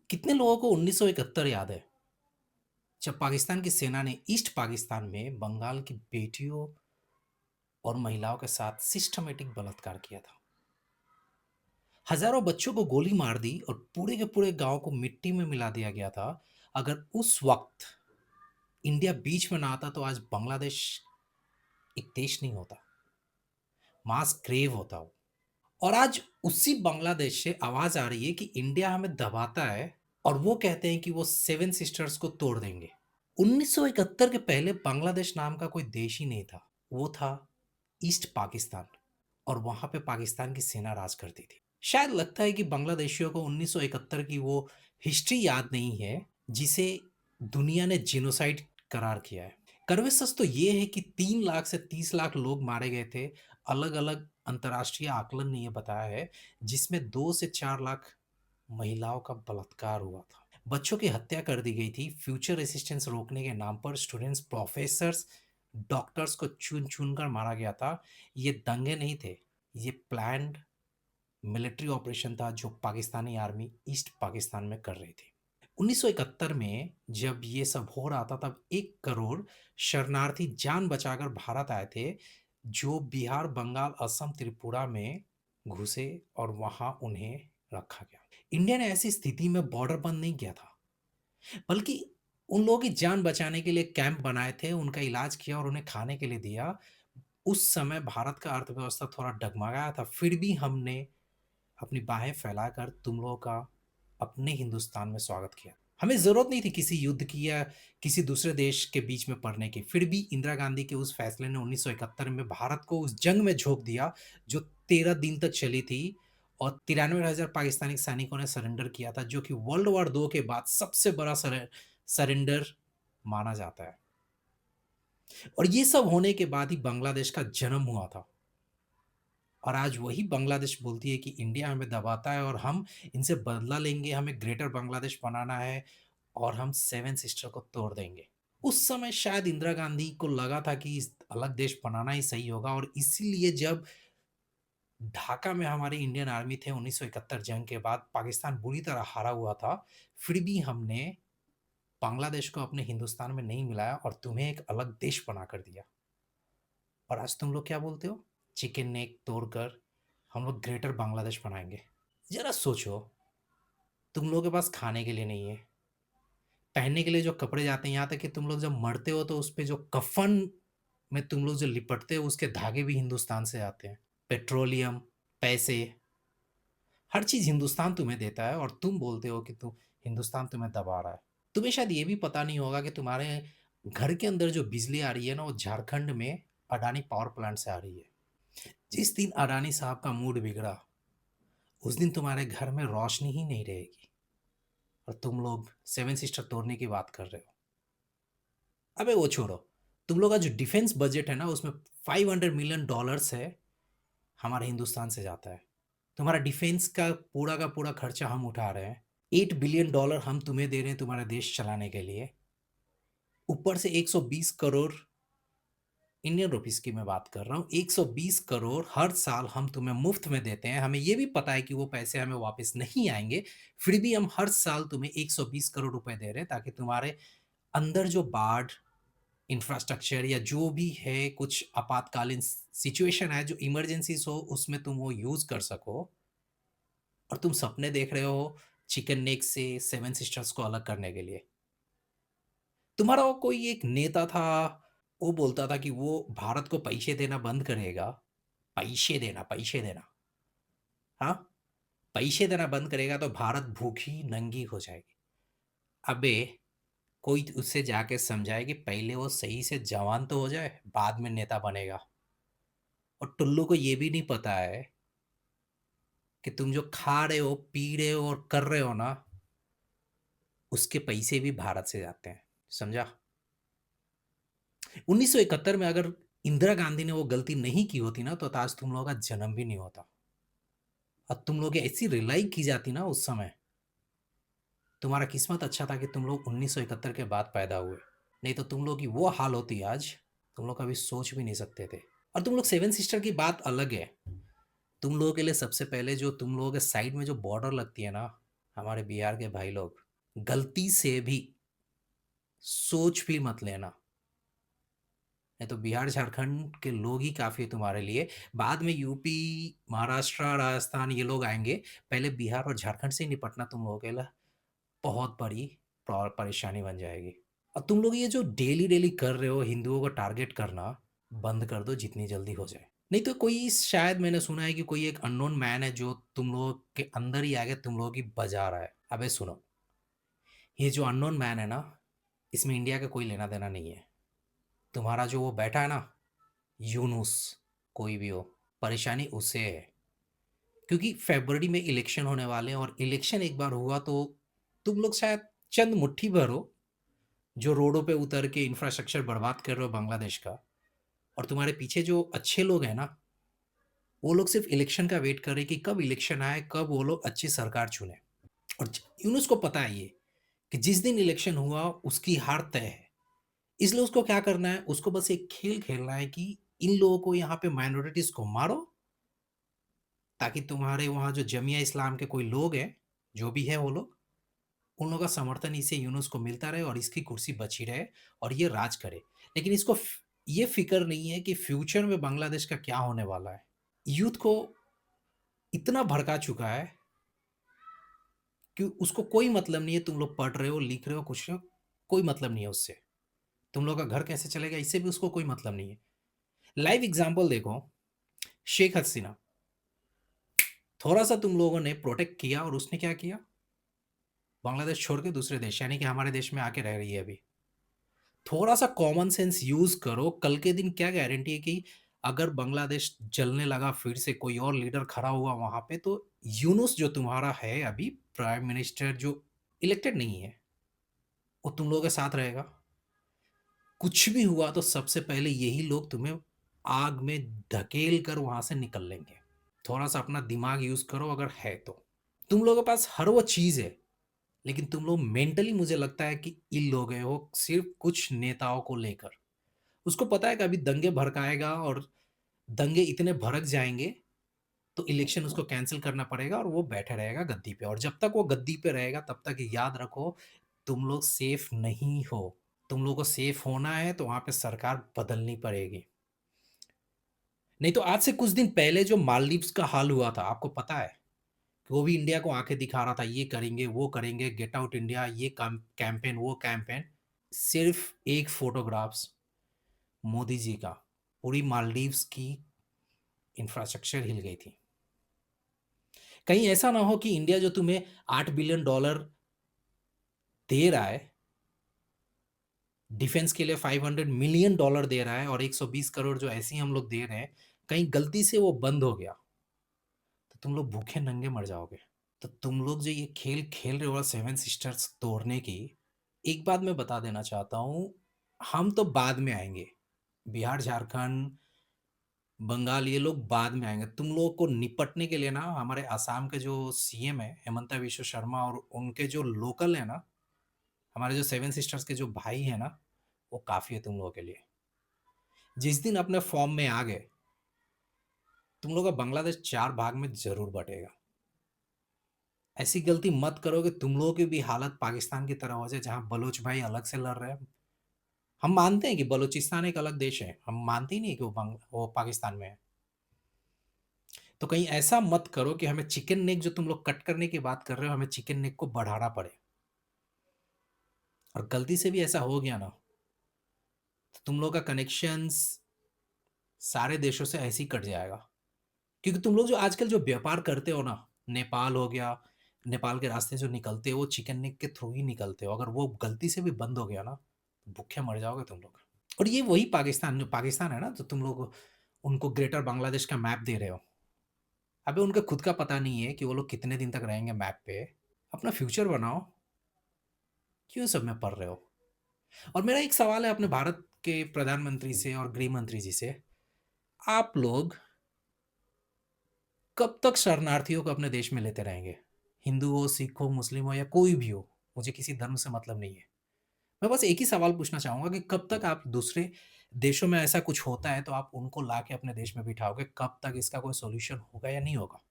कितने लोगों को 1971 याद है जब पाकिस्तान की सेना ने ईस्ट पाकिस्तान में बंगाल की बेटियों और महिलाओं के साथ सिस्टमेटिक बलात्कार किया था। हजारों बच्चों को गोली मार दी और पूरे के पूरे गांव को मिट्टी में मिला दिया गया था। अगर उस वक्त इंडिया बीच में ना आता तो आज बांग्लादेश एक देश नहीं होता, मास ग्रेव होता वो। और आज उसी बांग्लादेश से आवाज आ रही है कि इंडिया हमें दबाता है और वो कहते हैं कि वो सेवन सिस्टर्स को तोड़ देंगे। 1971 के पहले बांग्लादेश नाम का कोई देश ही नहीं था। वो था ईस्ट पाकिस्तान और वहां पे पाकिस्तान की सेना राज करती थी। शायद लगता है कि बांग्लादेशियों को 1971 की वो हिस्ट्री याद नहीं है जिसे दुनिया ने जिनोसाइड करार किया है। कड़वे सच तो ये है कि 3 लाख से 30 लाख लोग मारे गए थे। अलग अलग अंतर्राष्ट्रीय आकलन ने यह बताया है, जिसमें 2 से 4 लाख महिलाओं का बलात्कार हुआ था। बच्चों की हत्या कर दी गई थी फ्यूचर रेसिस्टेंस रोकने के नाम पर। स्टूडेंट्स, प्रोफेसर्स, डॉक्टर्स को चुन चुन कर मारा गया था। ये दंगे नहीं थे, ये प्लान्ड मिलिट्री ऑपरेशन था जो पाकिस्तानी आर्मी ईस्ट पाकिस्तान में कर रही थी। 1971 में जब ये सब हो रहा था तब 1 करोड़ शरणार्थी जान बचाकर भारत आए थे, जो बिहार, बंगाल, असम, त्रिपुरा में घुसे और वहां उन्हें रखा गया। इंडिया ने ऐसी स्थिति में बॉर्डर बंद नहीं किया था, बल्कि उन लोगों की जान बचाने के लिए कैंप बनाए थे, उनका इलाज किया और उन्हें खाने के लिए दिया। उस समय भारत का अर्थव्यवस्था थोड़ा डगमगाया था, फिर भी हमने अपनी बाहें फैलाकर तुम लोगों का अपने हिंदुस्तान में स्वागत किया। हमें जरूरत नहीं थी किसी युद्ध की या किसी दूसरे देश के बीच में पड़ने की। फिर भी इंदिरा गांधी के उस फैसले ने 1971 में भारत को उस जंग में झोंक दिया जो 13 दिन तक चली थी और 93,000 पाकिस्तानी सैनिकों ने सरेंडर किया था, जो कि वर्ल्ड वॉर 2 के बाद सबसे बड़ा सरेंडर माना जाता है। और ये सब होने के बाद ही बांग्लादेश का जन्म हुआ था। और आज वही बांग्लादेश बोलती है कि इंडिया हमें दबाता है और हम इनसे बदला लेंगे, हमें ग्रेटर बांग्लादेश बनाना है और हम सेवन सिस्टर को तोड़ देंगे। उस समय शायद इंदिरा गांधी को लगा था कि इस अलग देश बनाना ही सही होगा, और इसीलिए जब ढाका में हमारे इंडियन आर्मी थे 1971 जंग के बाद, पाकिस्तान बुरी तरह हारा हुआ था, फिर भी हमने बांग्लादेश को अपने हिंदुस्तान में नहीं मिलाया और तुम्हें एक अलग देश बना कर दिया। और आज तुम लोग क्या बोलते हो? चिकन नेक तोड़कर हम लोग ग्रेटर बांग्लादेश बनाएंगे। जरा सोचो, तुम लोगों के पास खाने के लिए नहीं है, पहनने के लिए जो कपड़े जाते हैं, यहाँ तक कि तुम लोग जब मरते हो तो उस पे जो कफन में तुम लोग जो लिपटते हो उसके धागे भी हिंदुस्तान से आते हैं। पेट्रोलियम, पैसे, हर चीज हिंदुस्तान तुम्हें देता है और तुम बोलते हो कि तुम हिंदुस्तान तुम्हें दबा रहा है। तुम्हें शायद ये भी पता नहीं होगा कि तुम्हारे घर के अंदर जो बिजली आ रही है ना, वो झारखंड में अडानी पावर प्लांट से आ रही है। जिस दिन अडानी साहब का मूड बिगड़ा, उस दिन तुम्हारे घर में रोशनी ही नहीं रहेगी और तुम लोग सेवन सिस्टर तोड़ने की बात कर रहे हो। अबे वो छोड़ो, तुम लोग का जो डिफेंस बजट है ना, उसमें $500 मिलियन है हमारे हिंदुस्तान से जाता है। तुम्हारा डिफेंस का पूरा खर्चा हम उठा रहे हैं। $8 बिलियन हम तुम्हें दे रहे हैं तुम्हारा देश चलाने के लिए। ऊपर से 120 करोड़, इंडियन रुपीस की मैं बात कर रहा हूँ, 120 करोड़ हर साल हम तुम्हें मुफ्त में देते हैं। हमें ये भी पता है कि वो पैसे हमें वापस नहीं आएंगे, फिर भी हम हर साल तुम्हें 120 करोड़ रुपए दे रहे हैं ताकि तुम्हारे अंदर जो बाढ़, इंफ्रास्ट्रक्चर या जो भी है, कुछ आपातकालीन सिचुएशन है, जो इमरजेंसीज हो, उसमें तुम वो यूज कर सको। और तुम सपने देख रहे हो चिकन नेक से सेवन सिस्टर्स को अलग करने के लिए। तुम्हारा वो कोई एक नेता था, वो बोलता था कि वो भारत को पैसे देना बंद करेगा। पैसे देना, हाँ, पैसे देना बंद करेगा तो भारत भूखी नंगी हो जाएगी। अबे, कोई उससे जाके समझाए कि पहले वो सही से जवान तो हो जाए, बाद में नेता बनेगा। और टुल्लू को ये भी नहीं पता है कि तुम जो खा रहे हो, पी रहे हो और कर रहे हो ना, उसके पैसे भी भारत से जाते हैं। समझा? 1971 में अगर इंदिरा गांधी ने वो गलती नहीं की होती ना, तो आज तुम लोगों का जन्म भी नहीं होता। और तुम लोग ऐसी रिलाई की जाती ना उस समय। तुम्हारा किस्मत अच्छा था कि तुम लोग 1971 के बाद पैदा हुए, नहीं तो तुम लोग की वो हाल होती आज, तुम लोग कभी सोच भी नहीं सकते थे। और तुम लोग सेवन सिस्टर की बात अलग है। तुम लोगों के लिए सबसे पहले जो तुम लोगों के साइड में जो बॉर्डर लगती है ना, हमारे बिहार के भाई लोग, गलती से भी सोच भी मत लेना, नहीं तो बिहार झारखंड के लोग ही काफ़ी है तुम्हारे लिए। बाद में यूपी, महाराष्ट्र, राजस्थान ये लोग आएंगे। पहले बिहार और झारखंड से ही निपटना तुम लोगों के लिए बहुत बड़ी परेशानी बन जाएगी। और तुम लोग ये जो डेली डेली कर रहे हो हिंदुओं को टारगेट करना, बंद कर दो जितनी जल्दी हो जाए। नहीं तो कोई, शायद मैंने सुना है कि कोई एक अननोन मैन है जो तुम लोगों के अंदर ही आके तुम लोगों की बजा रहा है। अबे सुनो, ये जो अननोन मैन है ना, इसमें इंडिया का कोई लेना देना नहीं है। तुम्हारा जो वो बैठा है ना, यूनुस, कोई भी हो, परेशानी उसे है। क्योंकि फरवरी में इलेक्शन होने वाले हैं, और इलेक्शन एक बार हुआ तो तुम लोग शायद चंद मुट्ठी भर हो जो रोडों पे उतर के इंफ्रास्ट्रक्चर बर्बाद कर रहे हो बांग्लादेश का। और तुम्हारे पीछे जो अच्छे लोग हैं ना, वो लोग सिर्फ इलेक्शन का वेट कर रहे हैं कि कब इलेक्शन आए, कब वो लोग अच्छी सरकार चुने। और यूनुस को पता है ये, कि जिस दिन इलेक्शन हुआ उसकी हार तय है। इसलिए उसको क्या करना है, उसको बस एक खेल खेलना है कि इन लोगों को यहाँ पे माइनॉरिटीज को मारो, ताकि तुम्हारे वहाँ जो जमिया इस्लाम के कोई लोग हैं, जो भी है वो लोग, उन लोगों का समर्थन इसे यूनुस को मिलता रहे और इसकी कुर्सी बची रहे और ये राज करे। लेकिन इसको ये फिक्र नहीं है कि फ्यूचर में बांग्लादेश का क्या होने वाला है। यूथ को इतना भड़का चुका है कि उसको कोई मतलब नहीं है, तुम लोग पढ़ रहे हो, लिख रहे हो, कुछ रहे हो, कोई मतलब नहीं है उससे। तुम लोग का घर कैसे चलेगा, इससे भी उसको कोई मतलब नहीं है। लाइव एग्जाम्पल देखो, शेख हसीना, थोड़ा सा तुम लोगों ने प्रोटेक्ट किया और उसने क्या किया, बांग्लादेश छोड़ के दूसरे देश, यानी कि हमारे देश में आके रह रही है अभी। थोड़ा सा कॉमन सेंस यूज करो, कल के दिन क्या गारंटी है कि अगर बांग्लादेश जलने लगा, फिर से कोई और लीडर खड़ा हुआ वहां पे, तो यूनुस जो तुम्हारा है अभी प्राइम मिनिस्टर, जो इलेक्टेड नहीं है, वो तुम लोगों के साथ रहेगा। कुछ भी हुआ तो सबसे पहले यही लोग तुम्हें आग में धकेल कर वहां से निकल लेंगे। थोड़ा सा अपना दिमाग यूज करो अगर है तो। तुम लोगों के पास हर वो चीज है, लेकिन तुम लोग मेंटली, मुझे लगता है कि इल लोग हैं वो, सिर्फ कुछ नेताओं को लेकर। उसको पता है कि अभी दंगे भड़काएगा और दंगे इतने भड़क जाएंगे तो इलेक्शन उसको कैंसिल करना पड़ेगा और वो बैठे रहेगा गद्दी पे। और जब तक वो गद्दी पे रहेगा तब तक याद रखो, तुम लोग सेफ नहीं हो। तुम लोग को सेफ होना है तो वहां पे सरकार बदलनी पड़ेगी। नहीं तो आज से कुछ दिन पहले जो मालदीव्स का हाल हुआ था, आपको पता है कि वो भी इंडिया को आंखें दिखा रहा था, ये करेंगे वो करेंगे, गेट आउट इंडिया, ये कैंपेन वो कैंपेन। सिर्फ एक फोटोग्राफ्स मोदी जी का, पूरी मालदीव्स की इंफ्रास्ट्रक्चर हिल गई थी। कहीं ऐसा ना हो कि इंडिया जो तुम्हें $8 बिलियन दे रहा है, डिफेंस के लिए $500 मिलियन दे रहा है, और 120 करोड़ जो ऐसे ही हम लोग दे रहे हैं, कहीं गलती से वो बंद हो गया तो तुम लोग भूखे नंगे मर जाओगे। तो तुम लोग जो ये खेल खेल रहे हो सेवन सिस्टर्स तोड़ने की, एक बात मैं बता देना चाहता हूँ, हम तो बाद में आएंगे। बिहार, झारखंड, बंगाल, ये लोग बाद में आएंगे। तुम लोगों को निपटने के लिए ना, हमारे असम के जो सीएम है हेमंता विश्व शर्मा, और उनके जो लोकल है ना, हमारे जो सेवन सिस्टर्स के जो भाई है ना, वो काफ़ी है तुम लोगों के लिए। जिस दिन अपने फॉर्म में आ गए, तुम लोग का बांग्लादेश 4 भाग में जरूर बटेगा। ऐसी गलती मत करो कि तुम लोगों की भी हालत पाकिस्तान की तरह हो जाए, जहां बलोच भाई अलग से लड़ रहे हैं। हम मानते हैं कि बलूचिस्तान एक अलग देश है, हम मानते ही नहीं कि वो पाकिस्तान में है। तो कहीं ऐसा मत करो कि हमें चिकन नेक, जो तुम लोग कट करने की बात कर रहे हो, हमें चिकन नेक को बढ़ाना पड़े। और गलती से भी ऐसा हो गया ना, तो तुम लोग का कनेक्शंस सारे देशों से ऐसे ही कट जाएगा। क्योंकि तुम लोग जो आजकल जो व्यापार करते हो ना, नेपाल हो गया, नेपाल के रास्ते जो निकलते हो वो चिकन नेक के थ्रू ही निकलते हो। अगर वो गलती से भी बंद हो गया ना, तो भूखे मर जाओगे तुम लोग। और ये वही पाकिस्तान, जो पाकिस्तान है ना, तो तुम लोग उनको ग्रेटर बांग्लादेश का मैप दे रहे हो। अबे उनका खुद का पता नहीं है कि वो लोग कितने दिन तक रहेंगे मैप पे। अपना फ्यूचर बनाओ, क्यों सब में पढ़ रहे हो। और मेरा एक सवाल है अपने भारत के प्रधानमंत्री से और गृह मंत्री जी से, आप लोग कब तक शरणार्थियों को अपने देश में लेते रहेंगे? हिंदू हो, सिख हो, मुस्लिम हो, या कोई भी हो, मुझे किसी धर्म से मतलब नहीं है। मैं बस एक ही सवाल पूछना चाहूंगा कि कब तक आप दूसरे देशों में ऐसा कुछ होता है तो आप उनको ला के अपने देश में बिठाओगे? कब तक इसका कोई सॉल्यूशन होगा या नहीं होगा?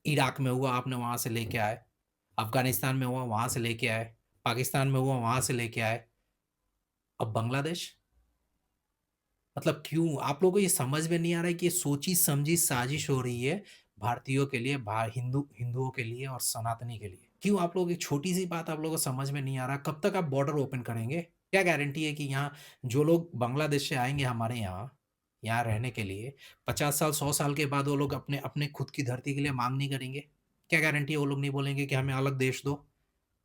इराक में हुआ, आपने वहां से लेके आए, अफ़गानिस्तान में हुआ वहाँ से लेके आए, पाकिस्तान में हुआ वहाँ से लेके आए, अब बांग्लादेश। मतलब क्यों? आप लोगों को ये समझ में नहीं आ रहा है कि ये सोची-समझी साज़िश हो रही है भारतीयों के लिए, हिंदुओं के लिए और सनातनी के लिए। क्यों आप लोग, एक छोटी-सी बात आप लोगों को समझ में नहीं आ रहा? कब तक आप बॉर्डर ओपन करेंगे? क्या गारंटी है कि यहाँ जो लोग बांग्लादेश से आएँगे हमारे यहाँ, यहाँ रहने के लिए, 50 साल, 100 साल के बाद वो लोग अपने अपने खुद की धरती के लिए माँग नहीं करेंगे? क्या गारंटी है वो लोग नहीं बोलेंगे कि हमें अलग देश दो?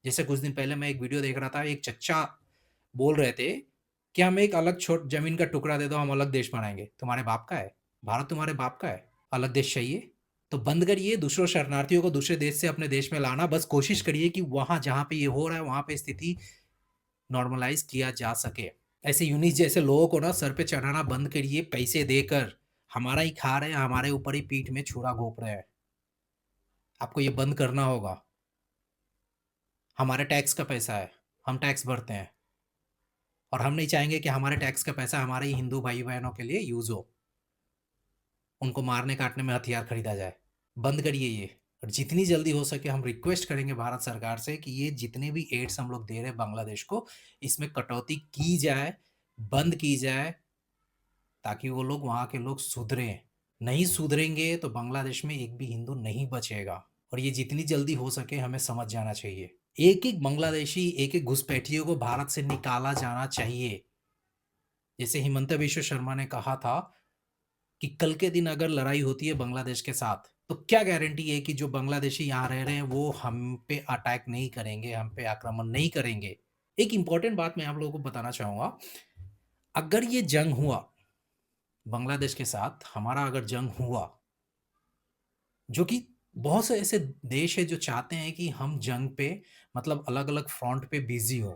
जैसे कुछ दिन पहले मैं एक वीडियो देख रहा था, एक चच्चा बोल रहे थे कि हमें एक अलग छोट ज़मीन का टुकड़ा दे दो, हम अलग देश बनाएँगे। तुम्हारे बाप का है? भारत तुम्हारे बाप का है? अलग देश चाहिए? तो बंद करिए दूसरों शरणार्थियों को दूसरे देश से अपने देश में लाना। बस कोशिश करिए कि वहाँ जहाँ पे ये हो रहा है, वहाँ पे स्थिति नॉर्मलाइज़ किया जा सके। ऐसे यूनुस जैसे लोगों को ना सर पे चढ़ाना बंद करिए पैसे देकर। हमारा ही खा रहे हैं, हमारे ऊपर ही पीठ में छुरा घोंप रहे हैं। आपको ये बंद करना होगा। हमारे टैक्स का पैसा है, हम टैक्स भरते हैं और हम नहीं चाहेंगे कि हमारे टैक्स का पैसा हमारे ही हिंदू भाई-बहनों के लिए यूज़ हो। उनको मारने-काटने में हथियार खरीदा जाए। बंद करिए ये। और जितनी जल्दी हो सके हम रिक्वेस्ट करेंगे भारत सरकार से कि ये जितने भी एड्स हम लोग दे रहे हैं बांग्लादेश को, इसमें कटौती की जाए, बंद की जाए, ताकि वो लोग, वहाँ के लोग सुधरें। नहीं सुधरेंगे तो बांग्लादेश में एक भी हिंदू नहीं बचेगा और ये जितनी जल्दी हो सके हमें समझ जाना चाहिए। एक-एक बांग्लादेशी, एक-एक घुसपैठियों को भारत से निकाला जाना चाहिए। जैसे हिमंता बिश्व शर्मा ने कहा था कि कल के दिन अगर लड़ाई होती है बांग्लादेश के साथ, तो क्या गारंटी है कि जो बांग्लादेशी यहाँ रह रहे हैं वो हम पे अटैक नहीं करेंगे, हम पे आक्रमण नहीं करेंगे। एक इम्पोर्टेंट बात मैं आप लोगों को बताना चाहूँगा, अगर ये जंग हुआ, बांग्लादेश के साथ हमारा अगर जंग हुआ, जो कि बहुत से ऐसे देश हैं जो चाहते हैं कि हम जंग पे, मतलब अलग-अलग फ्रंट पे बिज़ी हों।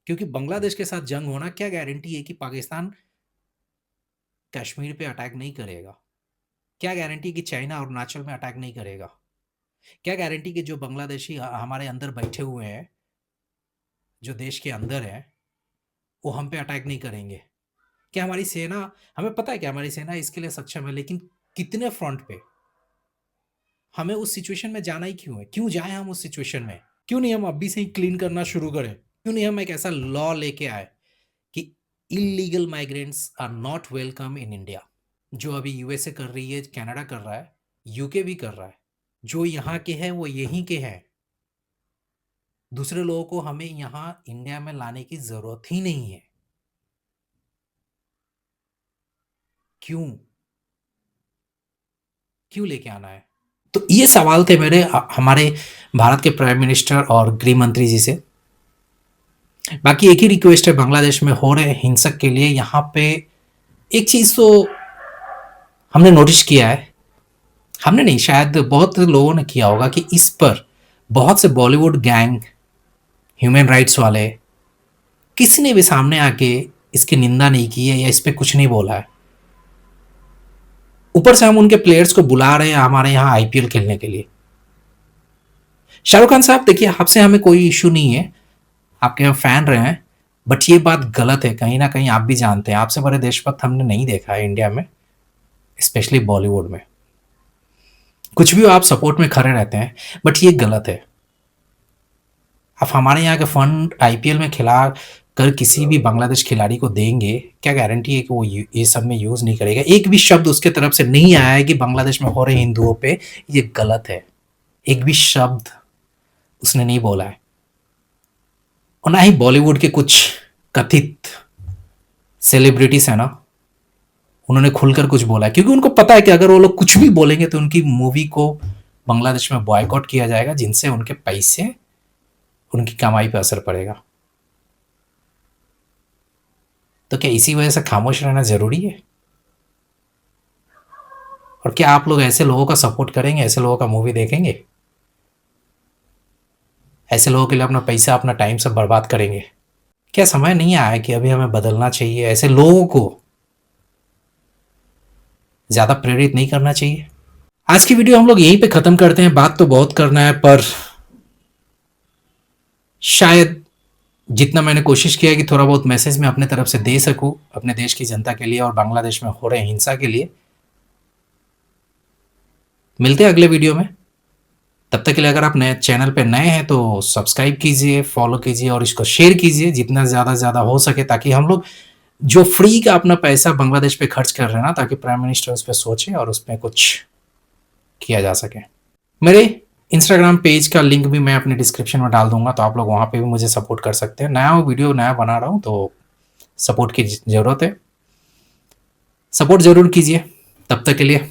क्योंकि बांग्लादेश के साथ जंग होना, क्या गारंटी है कि पाकिस्तान कश्मीर पे अटैक नहीं करेगा? क्या गारंटी कि चाइना अरुणाचल में अटैक नहीं करेगा? क्या गारंटी कि जो बांग्लादेशी हमारे अंदर बैठे हुए हैं, जो देश के अंदर हैं, वो हम पे अटैक नहीं करेंगे? क्या हमारी सेना, हमें पता है कि हमारी सेना इसके लिए सक्षम है, लेकिन कितने फ्रंट पे? हमें उस सिचुएशन में जाना ही क्यों है? क्यों जाएँ हम उस सिचुएशन में? क्यों नहीं हम अभी से ही क्लीन करना शुरू करें? क्यों नहीं हम एक ऐसा लॉ लेके आए कि illegal migrants are not welcome in India? जो अभी यूएसए कर रही है, कनाडा कर रहा है, यूके भी कर रहा है। जो यहाँ के हैं वो यहीं के हैं। दूसरे लोगों को हमें यहाँ इंडिया में लाने की ज़रूरत ही नहीं है। क्यों? क्यों लेके आना है? तो ये सवाल थे मेरे हमारे भारत के प्राइम मिनिस्टर और गृह मंत्री जी से। बाकी एक ही रिक्वेस्ट है बांग्लादेश में हो रहे हिंसक के लिए, यहाँ पे एक चीज़ तो हमने नोटिस किया है, हमने नहीं, शायद बहुत लोगों ने किया होगा कि इस पर बहुत से बॉलीवुड गैंग, ह्यूमन राइट्स वाले, किसी ने भी सामने आके इसकी निंदा नहीं की है या इस पे कुछ नहीं बोला है। ऊपर से हम उनके प्लेयर्स को बुला रहे हैं हमारे यहाँ आईपीएल खेलने के लिए। शाहरुख खान साहब, देखिए आपसे हमें कोई इशू नहीं है, आपके हम फैन रहे हैं, बट ये बात गलत है, कहीं ना कहीं आप भी जानते हैं, आपसे बड़े देशभक्त हमने नहीं देखा है इंडिया में, स्पेशली बॉलीवुड में। कुछ भी हो, आप सपोर्ट में खड़े रहते हैं, बट ये गलत है। आप हमारे यहाँ के फंड आईपीएल में खिला कर किसी भी बांग्लादेश खिलाड़ी को देंगे, क्या गारंटी है कि वो ये सब में यूज़ नहीं करेगा? एक भी शब्द उसके तरफ से नहीं आया है कि बांग्लादेश में हो रहे हिंदुओं पे ये गलत है। एक भी शब्द उसने नहीं बोला है। और ना ही बॉलीवुड के कुछ कथित सेलिब्रिटीज है ना, उन्होंने खुलकर कुछ बोला है, क्योंकि उनको पता है कि अगर वो लोग कुछ भी बोलेंगे तो उनकी मूवी को बांग्लादेश में बॉयकॉट किया जाएगा, जिनसे उनके पैसे, उनकी कमाई पर असर पड़ेगा। तो क्या इसी वजह से खामोश रहना ज़रूरी है? और क्या आप लोग ऐसे लोगों का सपोर्ट करेंगे, ऐसे लोगों का मूवी देखेंगे, ऐसे लोगों के लिए अपना पैसा, अपना टाइम सब बर्बाद करेंगे? क्या समय नहीं आया कि अभी हमें बदलना चाहिए? ऐसे लोगों को ज़्यादा प्रेरित नहीं करना चाहिए? आज की वीडियो हम लोग यहीं पे ख़त्म करते हैं। बात तो बहुत करना है, पर शायद जितना मैंने कोशिश किया कि थोड़ा बहुत मैसेज मैं अपने तरफ से दे सकूं अपने देश की जनता के लिए और बांग्लादेश में हो रहे हिंसा के लिए। मिलते हैं अगले वीडियो में। तब तक के लिए अगर आप नए चैनल पे नए हैं तो सब्सक्राइब कीजिए, फॉलो कीजिए और इसको शेयर कीजिए जितना ज़्यादा से ज़्यादा हो सके, ताकि हम लोग जो फ्री का अपना पैसा बांग्लादेश पे खर्च कर रहे हैं ना, ताकि प्राइम मिनिस्टर उस पे सोचे और उसमें कुछ किया जा सके। मेरे इंस्टाग्राम पेज का लिंक भी मैं अपने डिस्क्रिप्शन में डाल दूँगा, तो आप लोग वहाँ पे भी मुझे सपोर्ट कर सकते हैं। नया बना रहा हूँ, तो सपोर्ट की ज़रूरत है। सपोर्ट ज़रूर कीजिए। तब तक के लिए